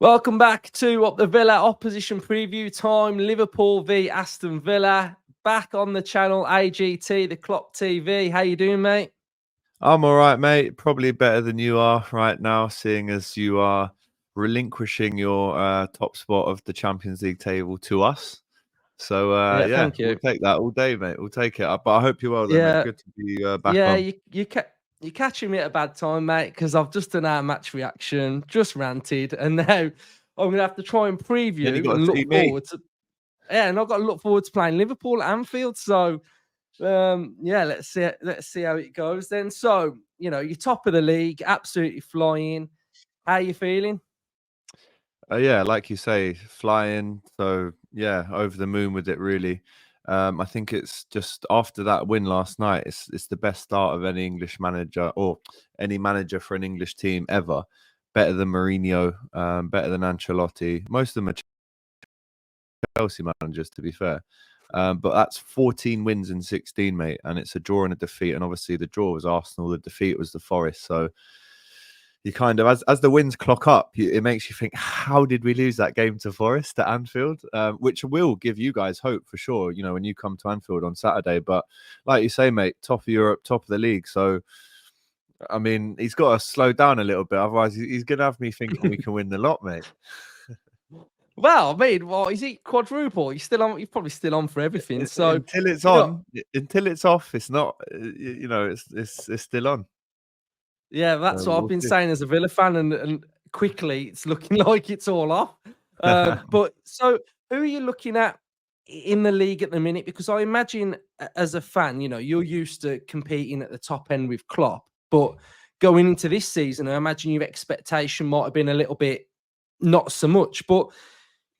Welcome back to Up the Villa opposition preview time. Liverpool v Aston Villa. Back on the channel AGT, the Clock TV. How you doing, mate? I'm all right, mate. Probably better than you are right now, seeing as you are relinquishing your top spot of the Champions League table to us. So, Yeah, yeah, thank you. we'll take that all day, mate. We'll take it. But I hope you're well, then, Yeah, mate. Good to be back yeah. on. You're catching me at a bad time, mate, because I've just done our match reaction, just ranted, and now I'm gonna have to try and preview Then you got and to look see me. forward to. Yeah, and I've got to look forward to playing Liverpool at Anfield. So, yeah, let's see how it goes then. So, you're top of the league, absolutely flying. How you feeling? Yeah, like you say, flying. So, yeah, over the moon with it, really. I think it's just after that win last night, it's the best start of any English manager or any manager for an English team ever. Better than Mourinho, better than Ancelotti. Most of them are Chelsea managers, to be fair. But that's 14 wins in 16, mate, and it's a draw and a defeat. And obviously, the draw was Arsenal, the defeat was the Forest. So you kind of, as the wins clock up, it makes you think, how did we lose that game to Forest at Anfield? Which will give you guys hope for sure, when you come to Anfield on Saturday. But like you say, mate, top of Europe, top of the league. So, I mean, he's got to slow down a little bit. Otherwise, he's going to have me thinking we can win the lot, mate. Well, I mean, is he quadruple? He's still on. He's probably still on for everything. So until it's on, until it's off, it's not. It's still on. Yeah, that's what I've been saying as a Villa fan, and quickly it's looking like it's all off. But so, who are you looking at in the league at the minute? Because I imagine, as a fan, you're used to competing at the top end with Klopp, but going into this season, I imagine your expectation might have been a little bit not so much. But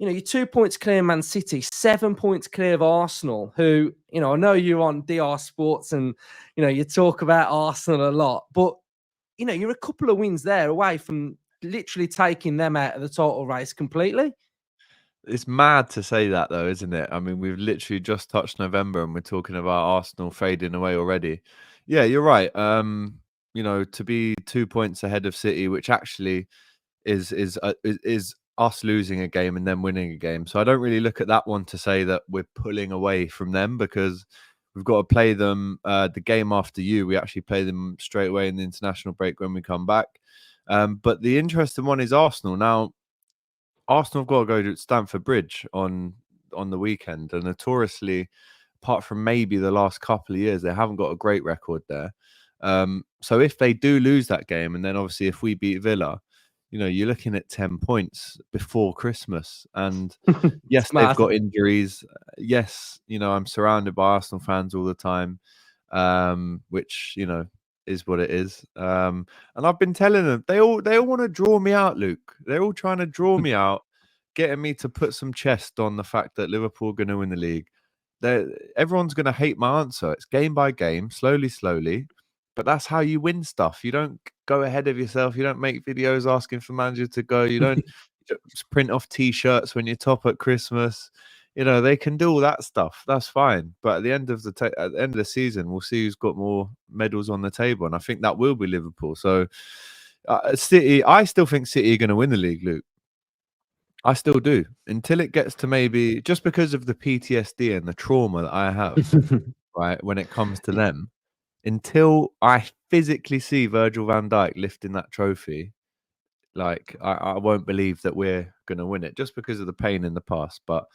you're 2 points clear of Man City, 7 points clear of Arsenal, who, I know you're on DR Sports and, you talk about Arsenal a lot, but, you're a couple of wins there away from literally taking them out of the title race completely. It's mad to say that, though, isn't it? I mean, we've literally just touched November and we're talking about Arsenal fading away already. Yeah, you're right. To be 2 points ahead of City, which actually is us losing a game and then winning a game. So I don't really look at that one to say that we're pulling away from them, because we've got to play them the game after you. We actually play them straight away in the international break when we come back. But the interesting one is Arsenal. Now, Arsenal have got to go to Stamford Bridge on the weekend, and notoriously, apart from maybe the last couple of years, they haven't got a great record there. So if they do lose that game, and then obviously if we beat Villa, you're looking at 10 points before Christmas. And yes, they've got injuries. Yes, I'm surrounded by Arsenal fans all the time, which, is what it is. And I've been telling them, they all want to draw me out, Luke. They're all trying to draw me out, getting me to put some chest on the fact that Liverpool are going to win the league. Everyone's going to hate my answer. It's game by game, slowly. But that's how you win stuff. You don't go ahead of yourself. You don't make videos asking for managers to go. You don't print off T-shirts when you're top at Christmas. They can do all that stuff. That's fine. But at the end of the season, we'll see who's got more medals on the table, and I think that will be Liverpool. So, City, I still think City are going to win the league, Luke. I still do, until it gets to maybe, just because of the PTSD and the trauma that I have, right, when it comes to them. Until I physically see Virgil van Dijk lifting that trophy, like I won't believe that we're going to win it, just because of the pain in the past. But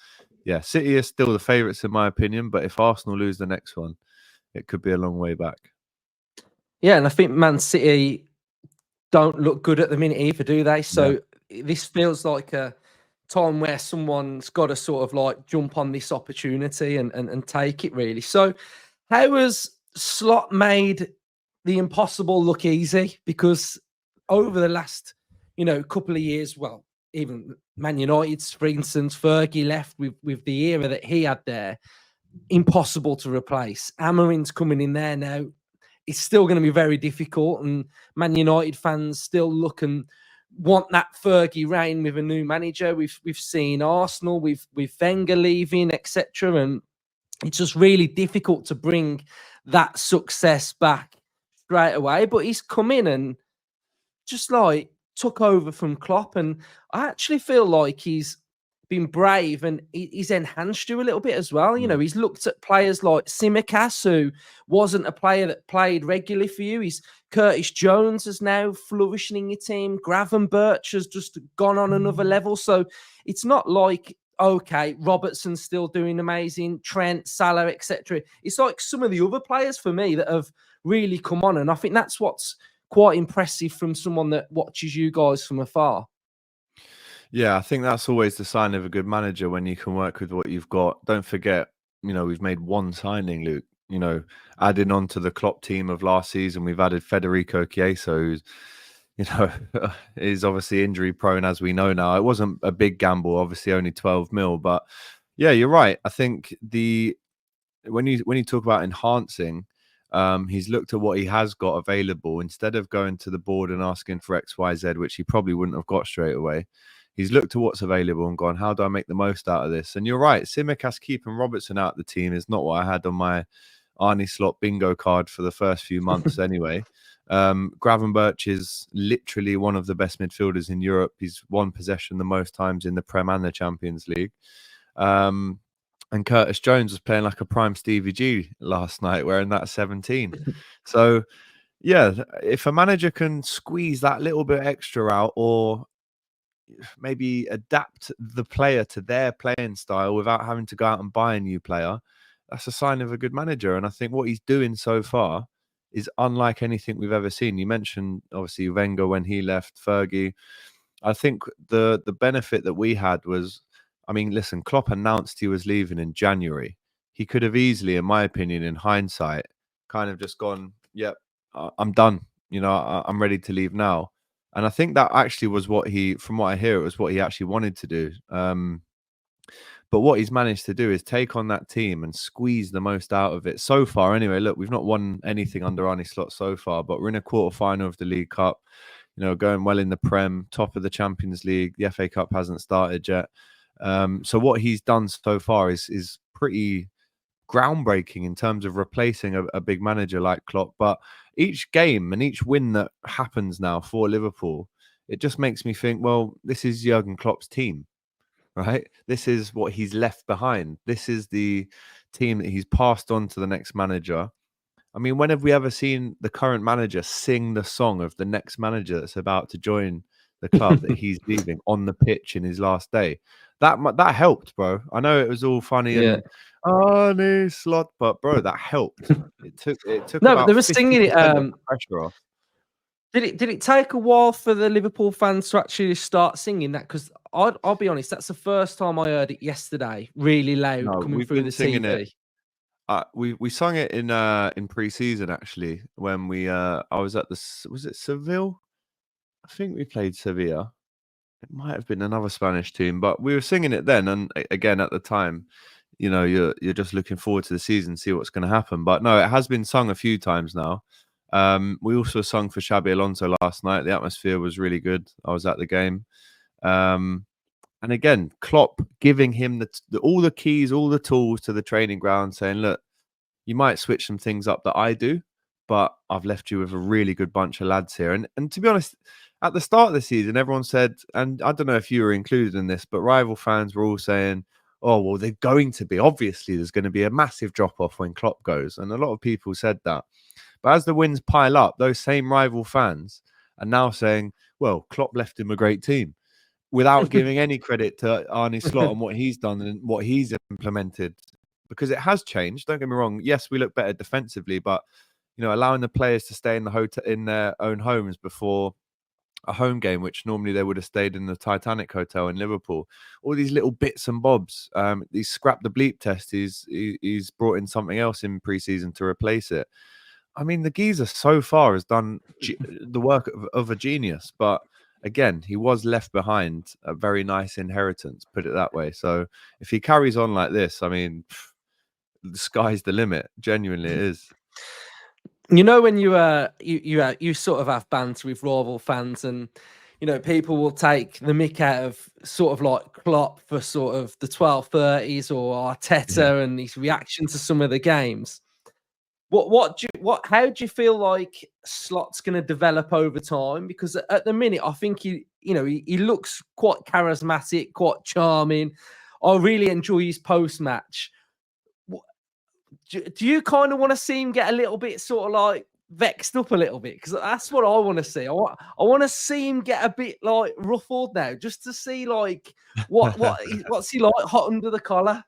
yeah, City is still the favourites in my opinion. But if Arsenal lose the next one, it could be a long way back. Yeah, and I think Man City don't look good at the minute either, do they? So this feels like a time where someone's got to sort of like jump on this opportunity and take it, really. So how has Slot made the impossible look easy? Because over the last, couple of years, well, even Man United's, for instance, Fergie left with the era that he had there, impossible to replace. Amarin's coming in there now. It's still going to be very difficult, and Man United fans still look and want that Fergie reign with a new manager. We've seen Arsenal with Wenger leaving, etc., and it's just really difficult to bring that success back straight away. But he's come in and just like took over from Klopp, and I actually feel like he's been brave and he's enhanced you a little bit as well. You know, he's looked at players like Tsimikas, who wasn't a player that played regularly for you. He's Curtis Jones is now flourishing in your team. Gravenberch has just gone on another level. So it's not like, okay, Robertson's still doing amazing, Trent, Salah, etc. It's like some of the other players for me that have really come on, and I think that's what's quite impressive from someone that watches you guys from afar. Yeah, I think that's always the sign of a good manager when you can work with what you've got. Don't forget, we've made one signing, Luke. Adding on to the Klopp team of last season, we've added Federico Chiesa, who's, is obviously injury prone, as we know now. It wasn't a big gamble, obviously only 12 mil, but yeah, you're right. I think when you talk about enhancing, he's looked at what he has got available instead of going to the board and asking for X, Y, Z, which he probably wouldn't have got straight away. He's looked at what's available and gone, how do I make the most out of this? And you're right, Tsimikas keeping Robertson out of the team is not what I had on my Arnie Slot bingo card for the first few months anyway. Gravenberch is literally one of the best midfielders in Europe. He's won possession the most times in the Prem and the Champions League. And Curtis Jones was playing like a prime Stevie G last night, wearing that 17. So, yeah, if a manager can squeeze that little bit extra out, or maybe adapt the player to their playing style without having to go out and buy a new player, that's a sign of a good manager. And I think what he's doing so far is unlike anything we've ever seen. You mentioned obviously Wenger when he left, Fergie. I think the benefit that we had was, I mean, listen, Klopp announced he was leaving in January. He could have easily, in my opinion, in hindsight, kind of just gone, yep, I'm done. I'm ready to leave now. And I think that actually was what from what I hear, it was what he actually wanted to do. But what he's managed to do is take on that team and squeeze the most out of it so far. Anyway, look, we've not won anything under Arnie Slot so far, but we're in a quarter-final of the League Cup, going well in the Prem, top of the Champions League. The FA Cup hasn't started yet. So what he's done so far is pretty groundbreaking in terms of replacing a big manager like Klopp. But each game and each win that happens now for Liverpool, it just makes me think, well, this is Jurgen Klopp's team, right? This is what he's left behind. This is the team that he's passed on to the next manager. I mean, when have we ever seen the current manager sing the song of the next manager that's about to join the club that he's leaving on the pitch in his last day? That helped, bro. I know it was all funny and Arnie Slot, but bro, that helped. It took No, about but they were singing it. the pressure off. Did it take a while for the Liverpool fans to actually start singing that? Because I'll be honest, that's the first time I heard it yesterday, really loud, coming through the TV. We sung it in pre-season actually when I was at was it Seville? I think we played Sevilla. It might have been another Spanish team, but we were singing it then. And again, at the time, you're just looking forward to the season, see what's going to happen. But no, it has been sung a few times now. We also sung for Xabi Alonso last night. The atmosphere was really good. I was at the game. And again, Klopp giving him all the keys, all the tools to the training ground, saying, look, you might switch some things up that I do, but I've left you with a really good bunch of lads here. And to be honest, at the start of the season, everyone said, and I don't know if you were included in this, but rival fans were all saying, oh, well, they're going to be. Obviously, there's going to be a massive drop-off when Klopp goes. And a lot of people said that. But as the wins pile up, those same rival fans are now saying, well, Klopp left him a great team, without giving any credit to Arnie Slot and what he's done and what he's implemented. Because it has changed. Don't get me wrong. Yes, we look better defensively, but allowing the players to stay in their own homes before a home game, which normally they would have stayed in the Titanic Hotel in Liverpool. All these little bits and bobs. He's scrapped the bleep test. He's brought in something else in pre-season to replace it. I mean, the geezer so far has done the work of a genius, but again, he was left behind a very nice inheritance, put it that way. So if he carries on like this, I mean, the sky's the limit. Genuinely, it is. When you sort of have banter with rival fans, and people will take the mick out of sort of like Klopp for sort of the 12:30s or Arteta and his reaction to some of the games. How do you feel like Slot's going to develop over time? Because at the minute, I think he looks quite charismatic, quite charming. I really enjoy his post match. Do you kind of want to see him get a little bit sort of like vexed up a little bit? Because that's what I want to see. I want to see him get a bit like ruffled now, just to see like what's he like hot under the collar.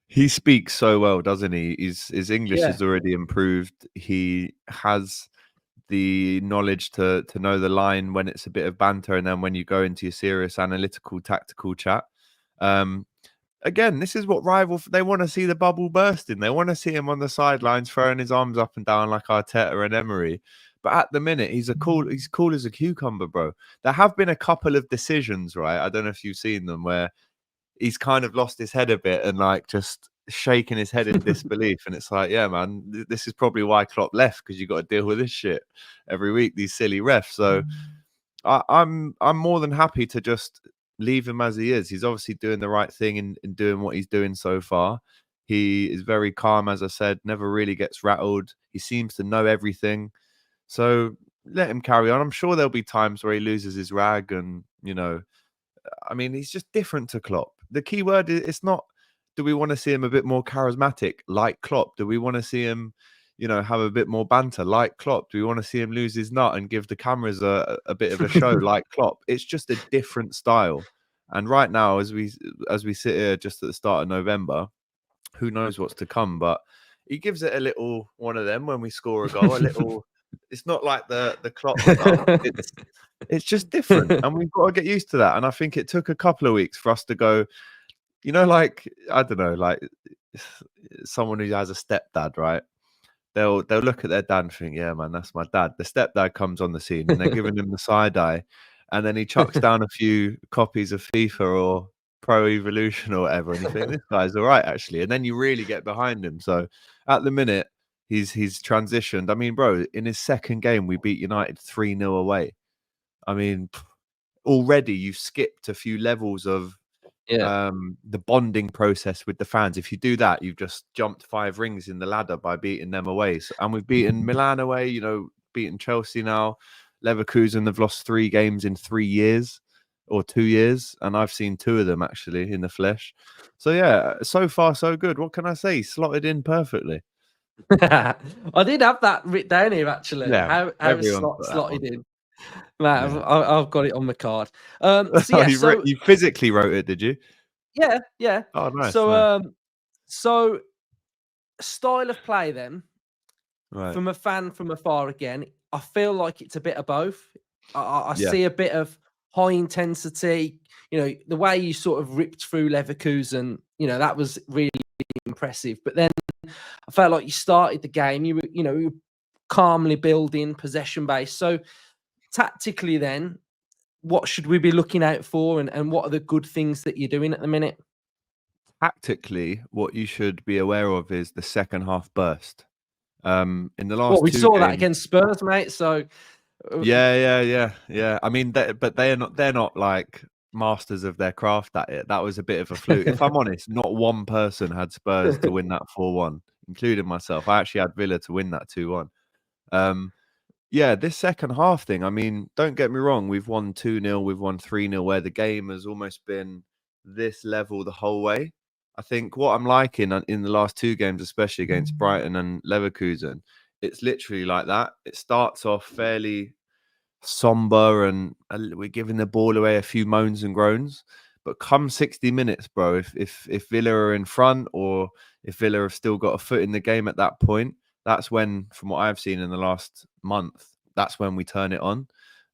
He speaks so well, doesn't he? His English Yeah. has already improved. He has the knowledge to know the line when it's a bit of banter, and then when you go into your serious analytical tactical chat. Again, this is what they want to see the bubble bursting. They want to see him on the sidelines throwing his arms up and down like Arteta and Emery. But at the minute, he's cool as a cucumber, bro. There have been a couple of decisions, right? I don't know if you've seen them, where he's kind of lost his head a bit and like just shaking his head in disbelief. And it's like, yeah, man, this is probably why Klopp left, because you got to deal with this shit every week, these silly refs. So I'm more than happy to just leave him as he is. He's obviously doing the right thing in doing what he's doing so far. He is very calm, as I said, never really gets rattled. He seems to know everything. So let him carry on. I'm sure there'll be times where he loses his rag and, I mean, he's just different to Klopp. The key word is, it's not, do we want to see him a bit more charismatic like Klopp? Do we want to see him, have a bit more banter like Klopp? Do we want to see him lose his nut and give the cameras a bit of a show like Klopp? It's just a different style. And right now, as we sit here just at the start of November, who knows what's to come? But he gives it a little one of them when we score a goal. A little. It's not like the Klopp stuff. It's just different, and we've got to get used to that. And I think it took a couple of weeks for us to go, like, I don't know, like someone who has a stepdad, right? They'll look at their dad and think, yeah, man, that's my dad. The stepdad comes on the scene and they're giving him the side eye, and then he chucks down a few copies of FIFA or Pro Evolution or whatever, and you think, this guy's all right, actually. And then you really get behind him. So at the minute, he's transitioned. I mean, bro, in his second game, we beat United 3-0 away. I mean, already you've skipped a few levels of the bonding process with the fans. If you do that, you've just jumped 5 rings in the ladder by beating them away. And we've beaten Milan away, beaten Chelsea now. Leverkusen have lost 3 games in 3 years or 2 years, and I've seen 2 of them actually in the flesh. So yeah, so far so good. What can I say? Slotted in perfectly. I did have that written down here actually. Yeah, how slotted in. Man, Yeah. I've got it on the card. So you physically wrote it, did you? Yeah. Oh, nice. So style of play then, right. From a fan from afar again, I feel like it's a bit of both. I see a bit of high intensity. The way you sort of ripped through Leverkusen, that was really impressive. But then I felt like you started the game, you were calmly building, possession based. So tactically then, what should we be looking out for, and what are the good things that you're doing at the minute? Tactically, what you should be aware of is the second half burst. In the last we 2 saw games, that against Spurs, mate. So yeah. I mean, but they're not like masters of their craft at it. That was a bit of a fluke. If I'm honest, not one person had Spurs to win that 4-1, including myself. I actually had Villa to win that 2-1. Yeah, this second half thing, I mean, don't get me wrong, we've won 2-0, we've won 3-0, where the game has almost been this level the whole way. I think what I'm liking in the last 2 games, especially against Brighton and Leverkusen, it's literally like that. It starts off fairly somber and we're giving the ball away, a few moans and groans. But come 60 minutes, bro, if Villa are in front, or if Villa have still got a foot in the game at that point, that's when, from what I've seen in the last month, that's when we turn it on.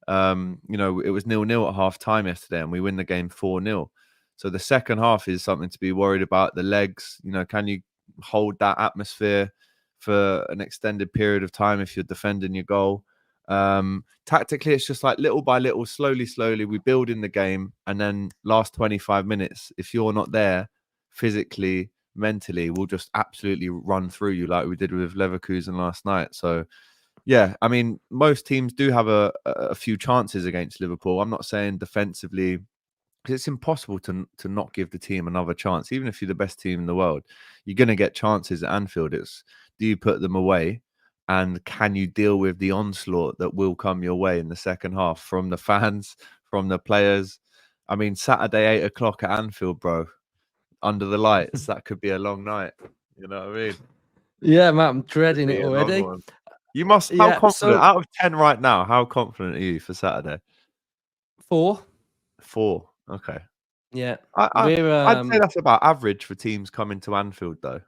It was 0-0 at half time yesterday, and we win the game 4-0. So the second half is something to be worried about. The legs, can you hold that atmosphere for an extended period of time if you're defending your goal? Tactically, it's just like little by little, slowly, we build in the game, and then last 25 minutes, if you're not there physically, mentally, we'll just absolutely run through you like we did with Leverkusen last night. So yeah, I mean, most teams do have a few chances against Liverpool. I'm not saying defensively, because it's impossible to not give the team another chance. Even if you're the best team in the world, you're going to get chances at Anfield. It's do you put them away? And can you deal with the onslaught that will come your way in the second half from the fans, from the players? I mean, Saturday, 8 o'clock at Anfield, bro, under the lights. That could be a long night. You know what I mean? Yeah, man, I'm dreading it Be a long already. one. You must. How Yeah, confident? so Out of 10 right now, how confident are you for Saturday? 4. 4. Okay. Yeah, I'd we're say that's about average for teams coming to Anfield, though.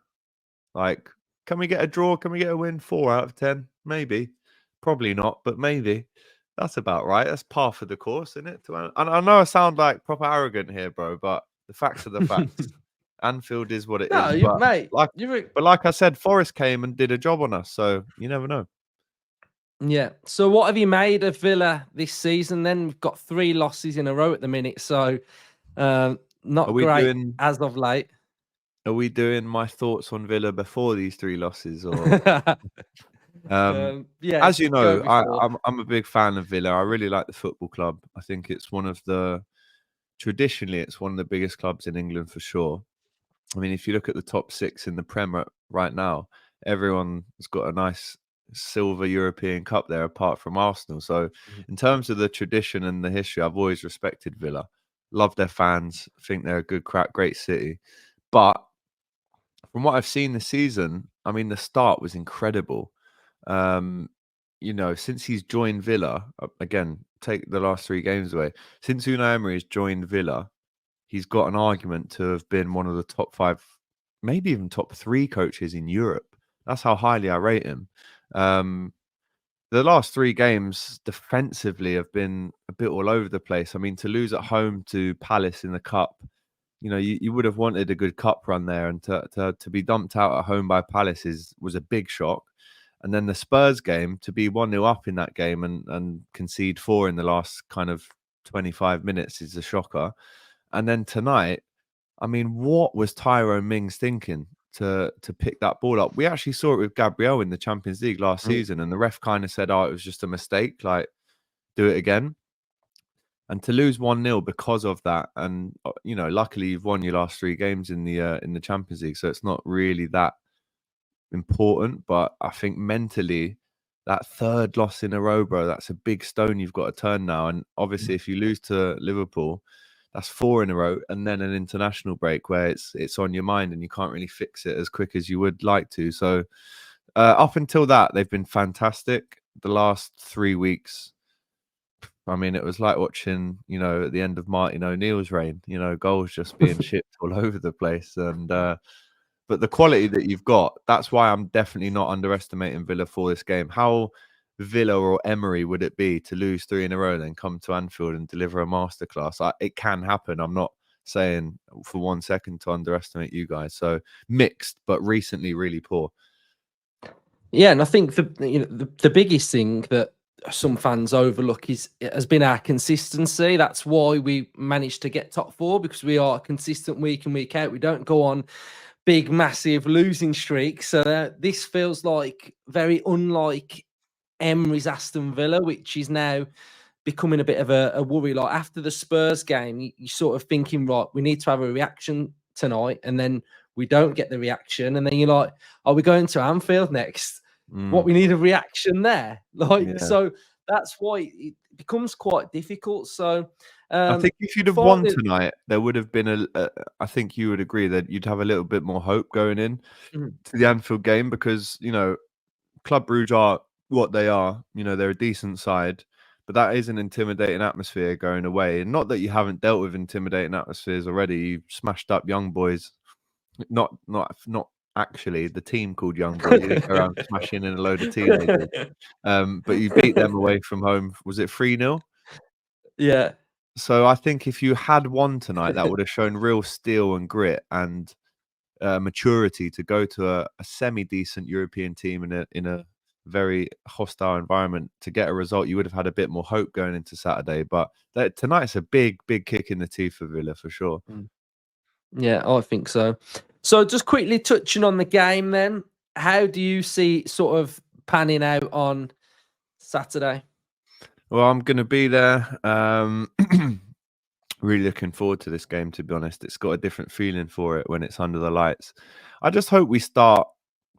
Like, can we get a draw? Can we get a win? 4 out of 10, maybe. Probably not, but maybe. That's about right. That's par for the course, isn't it? And I know I sound like proper arrogant here, bro, but the facts are the facts. Anfield is what it no, is. you, But mate. like, You're like I said, Forest came and did a job on us, so you never know. yeah. So what have you made of Villa this season? Then we've got 3 losses in a row at the minute, so Are not we great doing? as of late. Are we doing my thoughts on Villa before these 3 losses, or? Yeah, As you go know, before. I'm a big fan of Villa. I really like the football club. I think it's one of the traditionally it's one of the biggest clubs in England for sure. I mean, if you look at the top 6 in the Prem right now, everyone's got a nice silver European Cup there, apart from Arsenal. So, in terms of the tradition and the history, I've always respected Villa. Love their fans. Think they're a good crack, great city. But from what I've seen this season, I mean, the start was incredible. Um, since he's joined Villa, again, take the last 3 games away. Since Unai Emery has joined Villa, he's got an argument to have been one of the top 5, maybe even top 3 coaches in Europe. That's how highly I rate him. The last 3 games defensively have been a bit all over the place. I mean, to lose at home to Palace in the cup, you would have wanted a good cup run there, and to be dumped out at home by Palace was a big shock. And then the Spurs game, to be 1-0 up in that game and concede 4 in the last kind of 25 minutes is a shocker. And then tonight, I mean, what was Tyrone Mings thinking to pick that ball up? We actually saw it with Gabriel in the Champions League last season, and the ref kind of said, "Oh, it was just a mistake. Like, do it again." And to lose 1-0 because of that, and luckily you've won your last 3 games in the Champions League, so it's not really that important. But I think mentally, that 3rd loss in a row, bro, that's a big stone you've got to turn now. And obviously, if you lose to Liverpool, that's 4 in a row, and then an international break where it's on your mind and you can't really fix it as quick as you would like to. So up until that, they've been fantastic. The last 3 weeks, I mean, it was like watching, at the end of Martin O'Neill's reign, goals just being shipped all over the place. And but the quality that you've got, that's why I'm definitely not underestimating Villa for this game. How Villa or Emery would it be to lose 3 in a row, then come to Anfield and deliver a masterclass? It can happen. I'm not saying for 1 second to underestimate you guys. So mixed, but recently really poor. Yeah, and I think the biggest thing that some fans overlook has been our consistency. That's why we managed to get top 4, because we are consistent week in, week out. We don't go on big, massive losing streaks. So this feels like very unlike Emery's Aston Villa, which is now becoming a bit of a worry. Like after the Spurs game, you're sort of thinking, right, we need to have a reaction tonight, and then we don't get the reaction, and then you're like, are we going to Anfield next? What, we need a reaction there? So that's why it becomes quite difficult. So I think if you'd have won tonight, there would have been I think you would agree that you'd have a little bit more hope going in to the Anfield game, because Club Brugge are what they are. They're a decent side, but that is an intimidating atmosphere going away. And not that you haven't dealt with intimidating atmospheres already. You smashed up Young Boys. Not actually the team called Young Boys. You didn't go around smashing in a load of teenagers. But you beat them away from home. Was it 3-0? Yeah. So I think if you had won tonight, that would have shown real steel and grit and maturity to go to a semi-decent European team in a very hostile environment to get a result. You would have had a bit more hope going into Saturday. But tonight's a big kick in the teeth for Villa for sure. Yeah, I think so. So just quickly touching on the game then, how do you see sort of panning out on Saturday? Well, I'm going to be there. Really looking forward to this game, to be honest. It's got a different feeling for it when it's under the lights. I just hope we start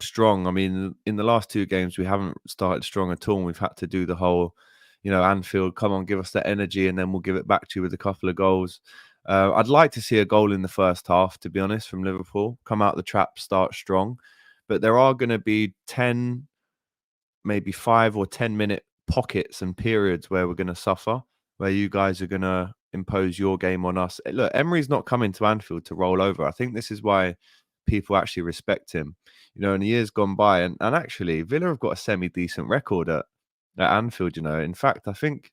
strong. I mean, in the last 2 games, we haven't started strong at all. And we've had to do the whole, Anfield, come on, give us that energy, and then we'll give it back to you with a couple of goals. I'd like to see a goal in the first half, to be honest, from Liverpool. Come out the trap, start strong. But there are going to be 10, maybe 5 or 10-minute pockets and periods where we're going to suffer, where you guys are going to impose your game on us. Look, Emery's not coming to Anfield to roll over. I think this is why people actually respect him. In the years gone by, and actually, Villa have got a semi-decent record at Anfield. In fact, I think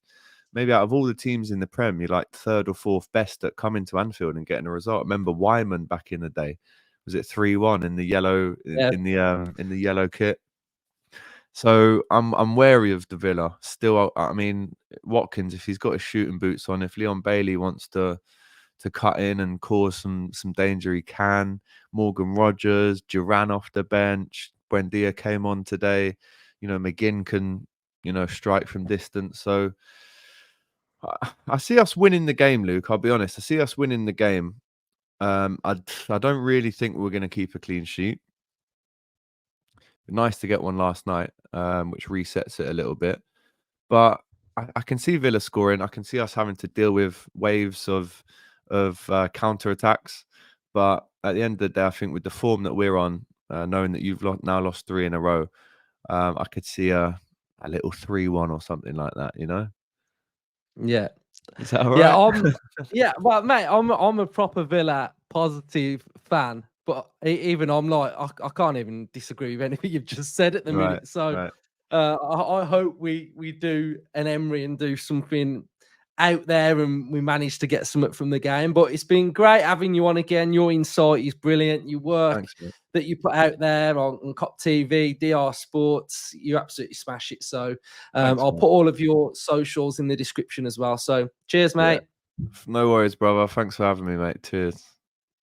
maybe out of all the teams in the Prem, you're like 3rd or 4th best at coming to Anfield and getting a result. Remember Wyman back in the day? Was it 3-1 in the yellow in the yellow kit? So I'm wary of the Villa. Still, I mean, Watkins, if he's got his shooting boots on, if Leon Bailey wants to cut in and cause some danger, he can. Morgan Rogers, Duran off the bench. Buendia came on today. McGinn can, strike from distance. So I see us winning the game, Luke. I'll be honest. I see us winning the game. I don't really think we're going to keep a clean sheet. Nice to get one last night, which resets it a little bit. But I can see Villa scoring. I can see us having to deal with waves of counter attacks. But at the end of the day, I think with the form that we're on, knowing that you've now lost 3 in a row, I could see a little 3-1 or something like that. Yeah. Is that all right? Yeah, well, mate, I'm a proper Villa positive fan, but even I'm like, I can't even disagree with anything you've just said at the minute. So I hope we do an Emery and do something out there and we manage to get something from the game. But it's been great having you on again. Your insight is brilliant. Your work that you put out there on COP TV, DR Sports, you absolutely smash it. So I'll put all of your socials in the description as well. So cheers, mate. Yeah. No worries, brother. Thanks for having me, mate. Cheers.